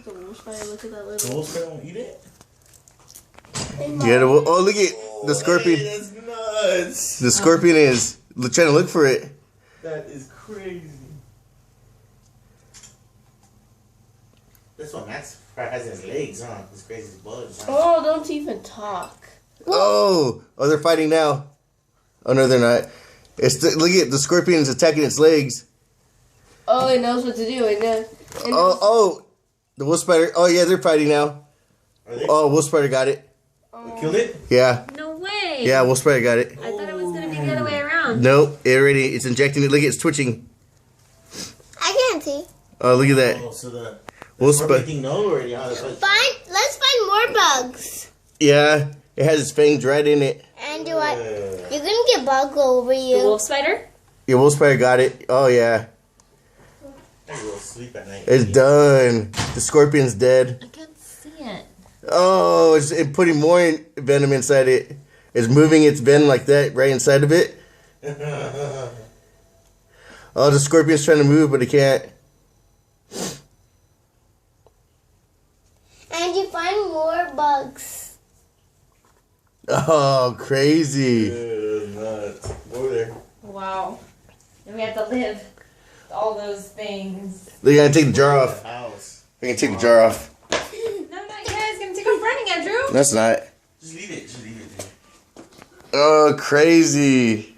The wolf spider, look at that little. The wolf spider won't eat it? Yeah, oh, look at the scorpion. Hey, that's nuts. The scorpion is trying to look for it. That is crazy. This one, Max has his legs, huh? This crazy bugs. Huh? Oh, don't even talk. Oh, they're fighting now. Oh no, they're not. Look at the scorpion is attacking its legs. Oh, it knows what to do. It knows. Oh, the wolf spider. Oh yeah, they're fighting now. Oh, wolf spider got it. Killed it? Yeah. No way. Yeah, wolf spider got it. I thought it was gonna be the other way around. Nope, it's injecting it. Look, it's twitching. I can't see. Oh, look at that. Oh, so the Wolf scorpion spider. thing knows already how to fight. Let's find more bugs. Yeah, it has its fangs right in it. And you're gonna get bug over you. The wolf spider? Yeah, wolf spider got it. Oh yeah. I go sleep at night. It's done. The scorpion's dead. I can't see it. Oh, it's putting more venom inside it. It's moving its venom like that right inside of it. Oh, the scorpion's trying to move, but it can't. And you find more bugs. Oh, crazy. Nuts. Over there. Wow. And we have to live with all those things. They're gonna take the jar off. House. They're gonna take the jar off. No, not yet. It's gonna take off running, Andrew. That's not. Just leave it. Just leave it. Oh, crazy.